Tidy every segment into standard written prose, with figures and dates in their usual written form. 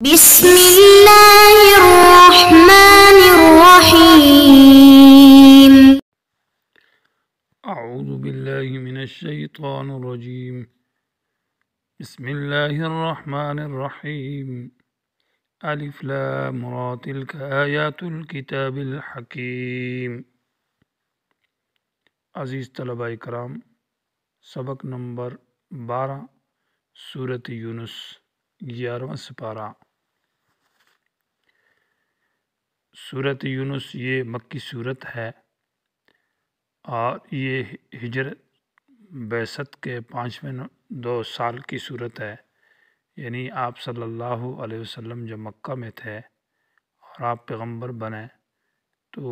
بسم اللہ الرحمن الرحیم۔ اعوذ باللہ من الشیطان الرجیم۔ بسم اللہ الرحمن الرحیم۔ الف لام را تلک آیات الکتاب الحکیم۔ عزیز طلباء کرام، سبق نمبر 12 سورۃ یونس، 11واں سپارہ۔ سورۃ یونس یہ مکی صورت ہے اور یہ ہجرت بعثت کے 5ویں 2 سال کی صورت ہے، یعنی آپ صلی اللہ علیہ وسلم جب مکہ میں تھے اور آپ پیغمبر بنے تو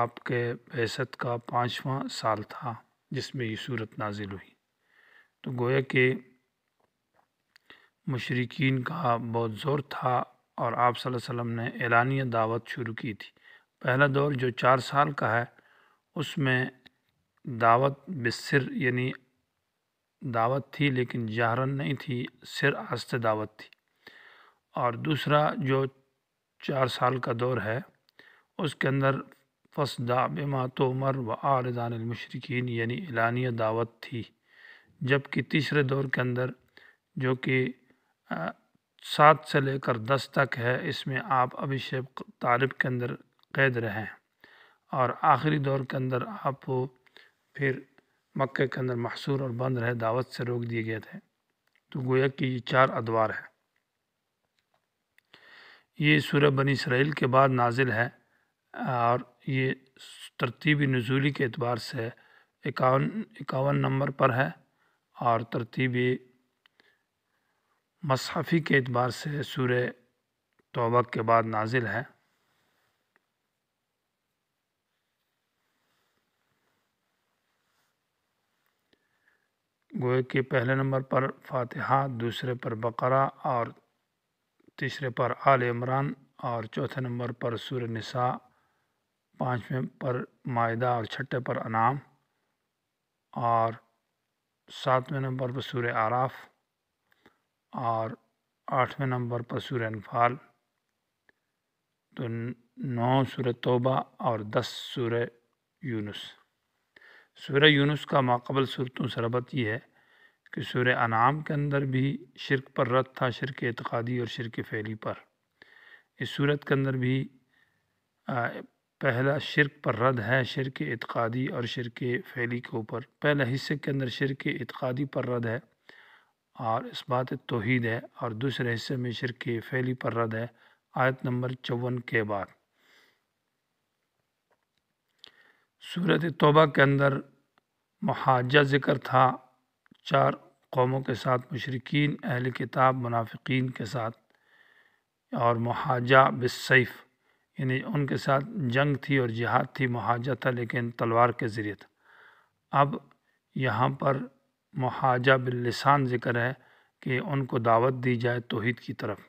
آپ کے بعثت کا 5واں سال تھا جس میں یہ صورت نازل ہوئی۔ تو گویا کہ مشرکین کا بہت زور تھا اور آپ صلی اللہ علیہ وسلم نے اعلانیہ دعوت شروع کی تھی۔ پہلا دور جو 4 سال کا ہے اس میں دعوت بالسر، یعنی دعوت تھی لیکن جہرن نہیں تھی، سر آہستہ دعوت تھی۔ اور دوسرا جو 4 سال کا دور ہے اس کے اندر فاصدع بما تؤمر واعرض عن المشرکین، یعنی اعلانیہ دعوت تھی۔ جبکہ تیسرے دور کے اندر جو کہ 7 سے لے کر 10 تک ہے، اس میں آپ ابھی شیب طالب کے اندر قید رہے ہیں، اور آخری دور کے اندر آپ پھر مکہ کے اندر محصور اور بند رہے، دعوت سے روک دیے گئے تھے۔ تو گویا کہ یہ 4 ادوار ہے۔ یہ سورہ بنی اسرائیل کے بعد نازل ہے اور یہ ترتیبی نزولی کے اعتبار سے 51 نمبر پر ہے، اور ترتیبی مصحفی کے اعتبار سے سورہ توبہ کے بعد نازل ہے۔ گویا کہ پہلے نمبر پر فاتحہ، دوسرے پر بقرہ اور تیسرے پر آل عمران، اور چوتھے نمبر پر سورہ نساء، 5ویں پر مائدہ اور 6ٹھے پر انعام، اور 7ویں نمبر پر سورہ اعراف، اور 8ویں نمبر پر سورہ انفال، تو 9 سورہ توبہ اور 10 سورہ یونس۔ سورہ یونس کا ماقبل صورتوں سے ربط یہ ہے کہ سورہ انعام کے اندر بھی شرک پر رد تھا، شرک اعتقادی اور شرک فعلی پر۔ اس صورت کے اندر بھی پہلا شرک پر رد ہے، شرک اعتقادی اور شرک فعلی کے اوپر۔ پہلے حصے کے اندر شرک اعتقادی پر رد ہے اور اس بات توحید ہے، اور دوسرے حصے میں شرک فعلی پر رد ہے، آیت نمبر 54 کے بعد۔ سورۃ توبہ کے اندر محاجہ ذکر تھا 4 قوموں کے ساتھ، مشرکین، اہل کتاب، منافقین کے ساتھ، اور محاجہ بالسیف، یعنی ان کے ساتھ جنگ تھی اور جہاد تھی، محاجہ تھا لیکن تلوار کے ذریعے تھا۔ اب یہاں پر محاجہ باللسان ذکر ہے کہ ان کو دعوت دی جائے توحید کی طرف۔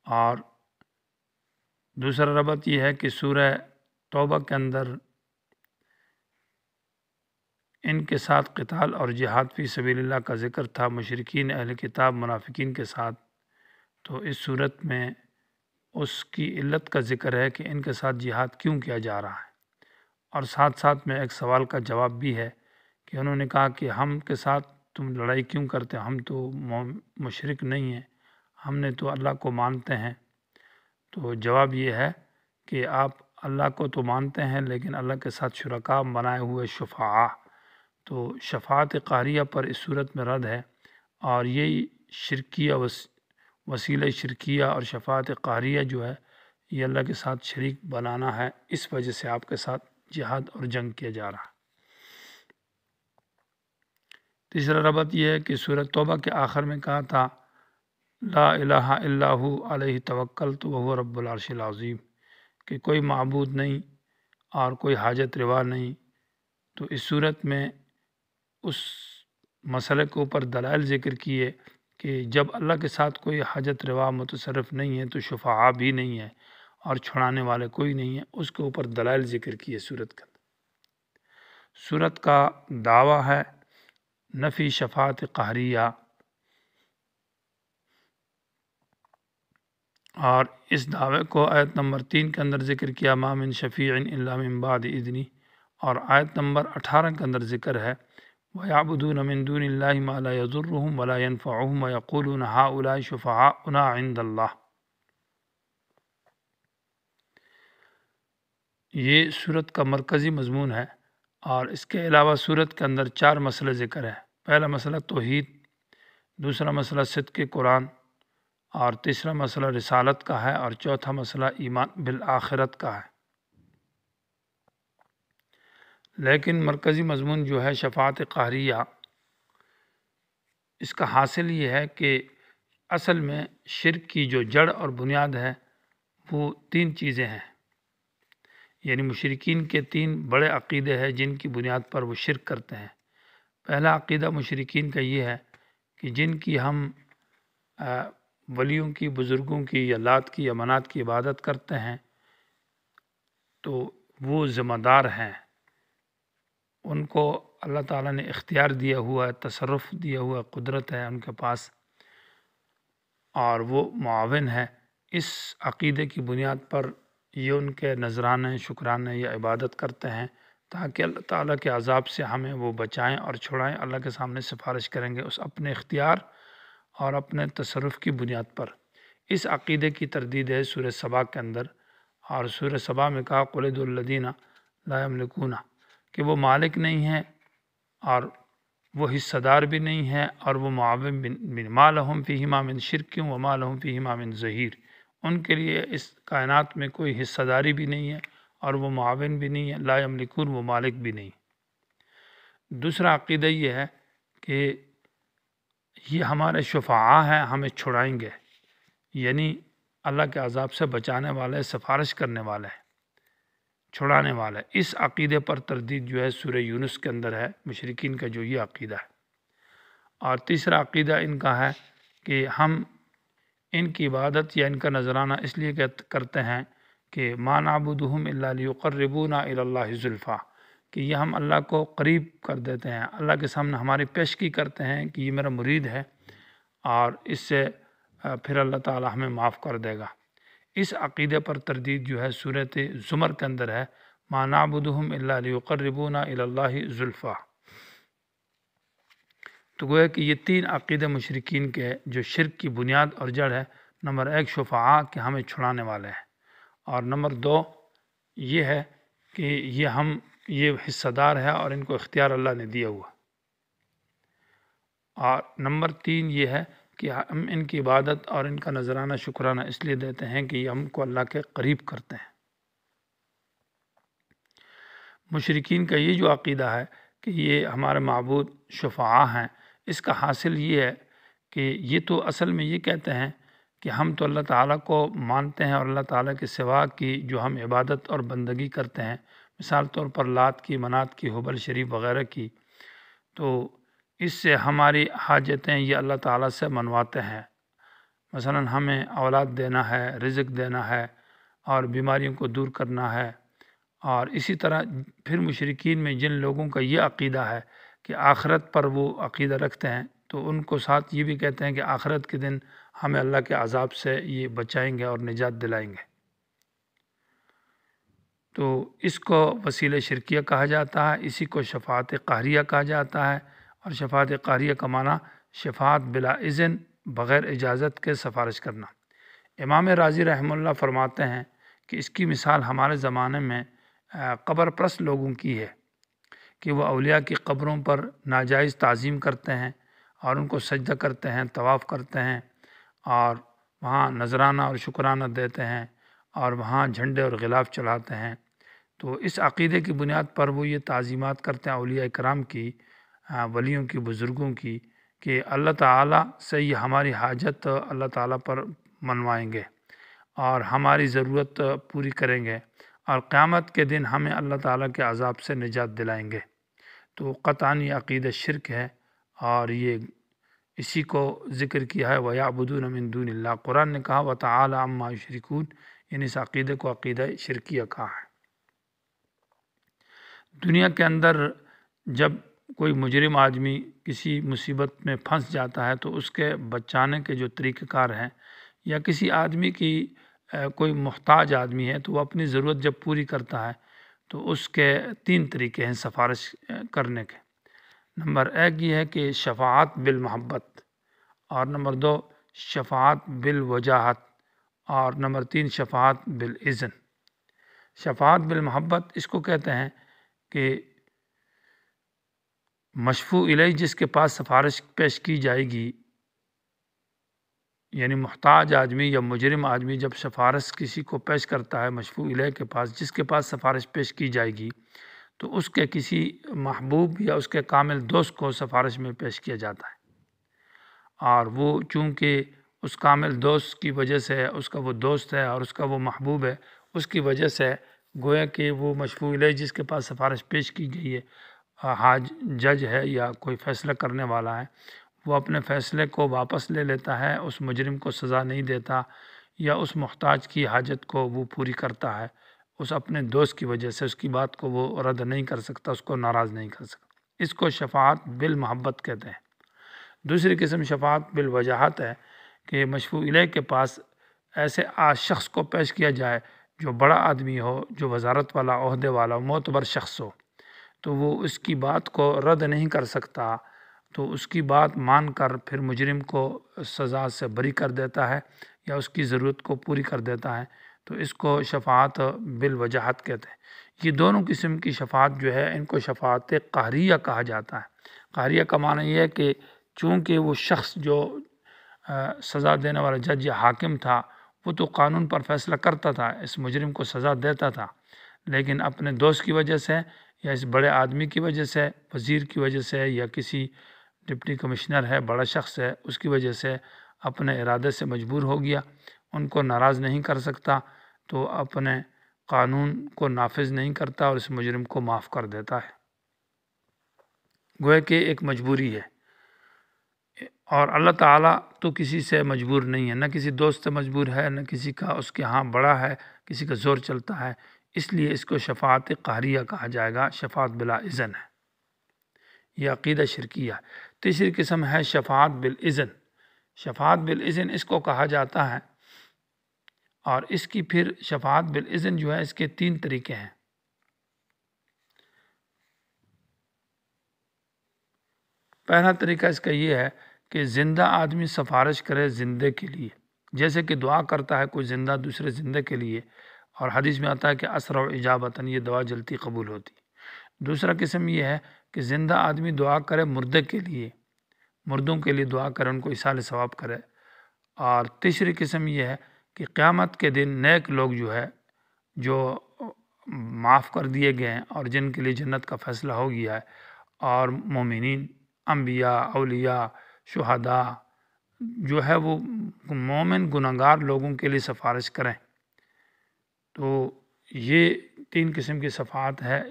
اور دوسرا ربط یہ ہے کہ سورہ توبہ کے اندر ان کے ساتھ قتال اور جہاد فی سبیل اللہ کا ذکر تھا، مشرکین، اہل کتاب، منافقین کے ساتھ۔ تو اس صورت میں اس کی علت کا ذکر ہے کہ ان کے ساتھ جہاد کیوں کیا جا رہا ہے، اور ساتھ ساتھ میں ایک سوال کا جواب بھی ہے کہ انہوں نے کہا کہ ہم کے ساتھ تم لڑائی کیوں کرتے، ہم تو مشرک نہیں ہیں، ہم نے تو اللہ کو مانتے ہیں۔ تو جواب یہ ہے کہ آپ اللہ کو تو مانتے ہیں لیکن اللہ کے ساتھ شرکاء بنائے ہوئے شفعاء، تو شفاعت قہریہ پر اس صورت میں رد ہے، اور یہی شرکیہ وسیلہ شرکیہ اور شفاعت قہریہ جو ہے یہ اللہ کے ساتھ شریک بنانا ہے، اس وجہ سے آپ کے ساتھ جہاد اور جنگ کیا جا رہا ہے۔ تیسرا ربط یہ ہے کہ سورۃ توبہ کے آخر میں کہا تھا لا الہ الا ہو علیہ توکلت وہو رب العرش العظیم، کہ کوئی معبود نہیں اور کوئی حاجت روا نہیں۔ تو اس صورت میں اس مسئلے کے اوپر دلائل ذکر کیے کہ جب اللہ کے ساتھ کوئی حاجت روا متصرف نہیں ہے تو شفعاء بھی نہیں ہے اور چھڑانے والے کوئی نہیں ہے، اس کے اوپر دلائل ذکر کیے صورت کے اندر۔ صورت کا دعویٰ ہے نفی شفاعت قہریہ، اور اس دعوے کو آیت نمبر 3 کے اندر ذکر کیا، ما من شفیع الا من بعد اذنی، اور آیت نمبر 18 کے اندر ذکر ہے وَيَعْبُدُونَ مِن دُونِ اللَّهِ مَا لَا يَضُرُّهُمْ وَلَا يَنفَعُهُمْ وَيَقُولُونَ هَؤُلَاءِ شُفَعَاؤُنَا عِندَ اللَّهِ۔ یہ صورت کا مرکزی مضمون ہے، اور اس کے علاوہ صورت کے اندر 4 مسئلے ذکر ہیں۔ پہلا مسئلہ توحید، دوسرا مسئلہ صدق قرآن، اور تیسرا مسئلہ رسالت کا ہے، اور چوتھا مسئلہ ایمان بالآخرت کا ہے۔ لیکن مرکزی مضمون جو ہے شفاعت قہریہ، اس کا حاصل یہ ہے کہ اصل میں شرک کی جو جڑ اور بنیاد ہے وہ 3 چیزیں ہیں، یعنی مشرکین کے 3 بڑے عقیدے ہیں جن کی بنیاد پر وہ شرک کرتے ہیں۔ پہلا عقیدہ مشرکین کا یہ ہے کہ جن کی ہم ولیوں کی، بزرگوں کی، یا لات کی یا منات کی عبادت کرتے ہیں تو وہ ذمہ دار ہیں، ان کو اللہ تعالیٰ نے اختیار دیا ہوا ہے، تصرف دیا ہوا ہے، قدرت ہے ان کے پاس، اور وہ معاون ہے۔ اس عقیدے کی بنیاد پر یہ ان کے نذرانے، شکرانے یا عبادت کرتے ہیں تاکہ اللہ تعالیٰ کے عذاب سے ہمیں وہ بچائیں اور چھڑائیں۔ اللہ کے سامنے سفارش کریں گے اس اپنے اختیار اور اپنے تصرف کی بنیاد پر۔ اس عقیدے کی تردید ہے سورہ سبا کے اندر، اور سورہ سبا میں کہا قُلِ ادْعُوا الَّذِينَ لَا يَمْلِكُونَ، کہ وہ مالک نہیں ہیں اور وہ حصہ دار بھی نہیں ہے اور وہ معاون بھی، مَا لَهُمْ فِيهِمَا مِنْ شِرْكٍ وَمَا لَهُمْ فِيهِمَا مِنْ ظَهِيرٍ، ان کے لیے اس کائنات میں کوئی حصہ داری بھی نہیں ہے اور وہ معاون بھی نہیں ہے، لا یملکون، وہ مالک بھی نہیں۔ دوسرا عقیدہ یہ ہے کہ یہ ہمارے شفعاء ہیں، ہمیں چھڑائیں گے، یعنی اللہ کے عذاب سے بچانے والے، سفارش کرنے والے، چھڑانے والے۔ اس عقیدے پر تردید جو ہے سورہ یونس کے اندر ہے، مشرکین کا جو یہ عقیدہ ہے۔ اور تیسرا عقیدہ ان کا ہے کہ ہم ان کی عبادت یا ان کا نذرانہ اس لیے کرتے ہیں کہ ما نعبدہم الا لیقربونا الی اللہ زلفیٰ، کہ یہ ہم اللہ کو قریب کر دیتے ہیں، اللہ کے سامنے ہماری پیشگی کرتے ہیں کہ یہ میرا مرید ہے اور اس سے پھر اللہ تعالی ہمیں معاف کر دے گا۔ اس عقیدے پر تردید جو ہے سورۃ زمر کے اندر ہے، ما نعبدہم الا لیقربونا الی اللہ زلفیٰ۔ تو گویا کہ یہ 3 عقیدے مشرکین کے جو شرک کی بنیاد اور جڑ ہے، نمبر 1 شفعاء کہ ہمیں چھڑانے والے ہیں، اور نمبر 2 یہ ہے کہ یہ حصہ دار ہے اور ان کو اختیار اللہ نے دیا ہوا، اور نمبر 3 یہ ہے کہ ہم ان کی عبادت اور ان کا نذرانہ شکرانہ اس لیے دیتے ہیں کہ یہ ہم کو اللہ کے قریب کرتے ہیں۔ مشرکین کا یہ جو عقیدہ ہے کہ یہ ہمارے معبود شفعاء ہیں، اس کا حاصل یہ ہے کہ یہ تو اصل میں یہ کہتے ہیں کہ ہم تو اللہ تعالیٰ کو مانتے ہیں اور اللہ تعالیٰ کے سوا کی جو ہم عبادت اور بندگی کرتے ہیں، مثال طور پر لات کی، منات کی، حبل شریف وغیرہ کی، تو اس سے ہماری حاجتیں یہ اللہ تعالیٰ سے منواتے ہیں۔ مثلا ہمیں اولاد دینا ہے، رزق دینا ہے، اور بیماریوں کو دور کرنا ہے۔ اور اسی طرح پھر مشرکین میں جن لوگوں کا یہ عقیدہ ہے کہ آخرت پر وہ عقیدہ رکھتے ہیں، تو ان کو ساتھ یہ بھی کہتے ہیں کہ آخرت کے دن ہمیں اللہ کے عذاب سے یہ بچائیں گے اور نجات دلائیں گے۔ تو اس کو وسیلہ شرکیہ کہا جاتا ہے، اسی کو شفاعت قہریہ کہا جاتا ہے، اور شفاعت قہریہ کا معنی شفاعت بلا اذن، بغیر اجازت کے سفارش کرنا۔ امام رازی رحمہ اللہ فرماتے ہیں کہ اس کی مثال ہمارے زمانے میں قبر پرست لوگوں کی ہے کہ وہ اولیاء کی قبروں پر ناجائز تعظیم کرتے ہیں اور ان کو سجدہ کرتے ہیں، طواف کرتے ہیں، اور وہاں نذرانہ اور شکرانہ دیتے ہیں، اور وہاں جھنڈے اور غلاف چڑھاتے ہیں۔ تو اس عقیدے کی بنیاد پر وہ یہ تعظیمات کرتے ہیں اولیاء کرام کی، ولیوں کی، بزرگوں کی، کہ اللہ تعالیٰ سے یہ ہماری حاجت اللہ تعالیٰ پر منوائیں گے اور ہماری ضرورت پوری کریں گے، اور قیامت کے دن ہمیں اللہ تعالیٰ کے عذاب سے نجات دلائیں گے۔ تو قطعاً یہ عقیدہ شرک ہے، اور یہ اسی کو ذکر کیا ہے وَيَعْبُدُونَ مِن دُونِ اللَّهِ۔ قرآن نے کہا وَتَعَالَى عَمَّا يُشْرِكُونَ، یعنی اس عقیدے کو عقیدہ شرکیہ کہا ہے۔ دنیا کے اندر جب کوئی مجرم آدمی کسی مصیبت میں پھنس جاتا ہے تو اس کے بچانے کے جو طریقہ کار ہیں، یا کسی آدمی کی کوئی محتاج آدمی ہے تو وہ اپنی ضرورت جب پوری کرتا ہے تو اس کے 3 طریقے ہیں سفارش کرنے کے۔ نمبر 1 یہ ہے کہ شفاعت بالمحبت، اور نمبر 2 شفاعت بالوجاہت، اور نمبر 3 شفاعت بالاذن۔ شفاعت بالمحبت اس کو کہتے ہیں کہ مشفوع الیہ جس کے پاس سفارش پیش کی جائے گی، یعنی محتاج آدمی یا مجرم آدمی جب سفارش کسی کو پیش کرتا ہے مشفوع الیہ کے پاس، جس کے پاس سفارش پیش کی جائے گی، تو اس کے کسی محبوب یا اس کے کامل دوست کو سفارش میں پیش کیا جاتا ہے، اور وہ چونکہ اس کامل دوست کی وجہ سے، اس کا وہ دوست ہے اور اس کا وہ محبوب ہے، اس کی وجہ سے گویا کہ وہ مشفوع الیہ جس کے پاس سفارش پیش کی گئی ہے، جج ہے یا کوئی فیصلہ کرنے والا ہے، وہ اپنے فیصلے کو واپس لے لیتا ہے، اس مجرم کو سزا نہیں دیتا، یا اس محتاج کی حاجت کو وہ پوری کرتا ہے، اس اپنے دوست کی وجہ سے اس کی بات کو وہ رد نہیں کر سکتا، اس کو ناراض نہیں کر سکتا۔ اس کو شفاعت بالمحبت کہتے ہیں۔ دوسری قسم شفاعت بالوجاہت ہے کہ مشفوع الیہ کے پاس ایسے شخص کو پیش کیا جائے جو بڑا آدمی ہو، جو وزارت والا، عہدے والا، معتبر شخص ہو، تو وہ اس کی بات کو رد نہیں کر سکتا، تو اس کی بات مان کر پھر مجرم کو سزا سے بری کر دیتا ہے یا اس کی ضرورت کو پوری کر دیتا ہے، تو اس کو شفاعت بالوجاہت کہتے ہیں۔ یہ دونوں قسم کی شفاعت جو ہے ان کو شفاعت قہریہ کہا جاتا ہے۔ قہریہ کا معنی یہ ہے کہ چونکہ وہ شخص جو سزا دینے والا جج یا حاکم تھا وہ تو قانون پر فیصلہ کرتا تھا، اس مجرم کو سزا دیتا تھا، لیکن اپنے دوست کی وجہ سے یا اس بڑے آدمی کی وجہ سے، وزیر کی وجہ سے، یا کسی ڈپٹی کمشنر ہے، بڑا شخص ہے، اس کی وجہ سے اپنے ارادے سے مجبور ہو گیا، ان کو ناراض نہیں کر سکتا، تو اپنے قانون کو نافذ نہیں کرتا اور اس مجرم کو معاف کر دیتا ہے۔ گویا کہ ایک مجبوری ہے، اور اللہ تعالیٰ تو کسی سے مجبور نہیں ہے، نہ کسی دوست سے مجبور ہے، نہ کسی کا اس کے ہاں بڑا ہے، کسی کا زور چلتا ہے، اس لیے اس کو شفاعت قہریہ کہا جائے گا، شفاعت بلا اذن ہے، یہ عقیدہ شرکیہ ہے۔ تیسری قسم ہے شفاعت بالاذن۔ شفاعت بالاذن اس کو کہا جاتا ہے، اور اس کی پھر شفاعت بالاذن جو ہے اس کے 3 طریقے ہیں۔ پہلا طریقہ اس کا یہ ہے کہ زندہ آدمی سفارش کرے زندے کے لیے، جیسے کہ دعا کرتا ہے کوئی زندہ دوسرے زندے کے لیے، اور حدیث میں آتا ہے کہ اسرع اجابتاً، یہ دعا جلدی قبول ہوتی۔ دوسرا قسم یہ ہے کہ زندہ آدمی دعا کرے مردے کے لیے، مردوں کے لیے دعا کرے، ان کو ایصال ثواب کرے۔ اور تیسری قسم یہ ہے کہ قیامت کے دن نیک لوگ جو ہے، جو معاف کر دیے گئے ہیں اور جن کے لیے جنت کا فیصلہ ہو گیا ہے، اور مومنین، انبیاء، اولیاء، شہداء جو ہے وہ مومن گناہگار لوگوں کے لیے سفارش کریں، تو یہ 3 قسم کی شفاعت ہے۔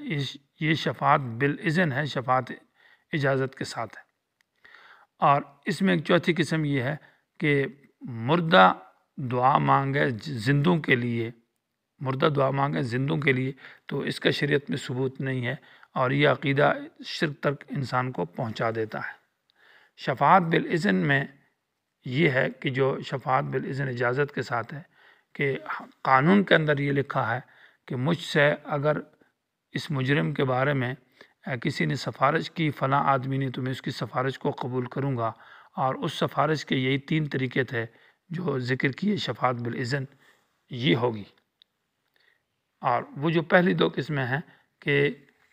یہ شفاعت بالاذن ہے، شفاعت اجازت کے ساتھ ہے۔ اور اس میں ایک چوتھی قسم یہ ہے کہ مردہ دعا مانگے زندوں کے لیے، مردہ دعا مانگے زندوں کے لیے، تو اس کا شریعت میں ثبوت نہیں ہے، اور یہ عقیدہ شرک تک انسان کو پہنچا دیتا ہے۔ شفاعت بالاذن میں یہ ہے کہ جو شفاعت بالاذن اجازت کے ساتھ ہے کہ قانون کے اندر یہ لکھا ہے کہ مجھ سے اگر اس مجرم کے بارے میں کسی نے سفارش کی فلاں آدمی نے، تو میں اس کی سفارش کو قبول کروں گا، اور اس سفارش کے یہی 3 طریقے تھے جو ذکر کیے شفاعت بالاذن، یہ ہوگی۔ اور وہ جو پہلی 2 قسمیں ہیں کہ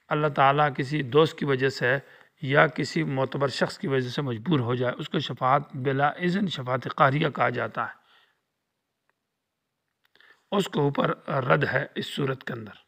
اللہ تعالیٰ کسی دوست کی وجہ سے یا کسی معتبر شخص کی وجہ سے مجبور ہو جائے، اس کو شفاعت بلا اذن، شفاعت قہریہ کہا جاتا ہے، اس کے اوپر رد ہے اس صورت کے اندر۔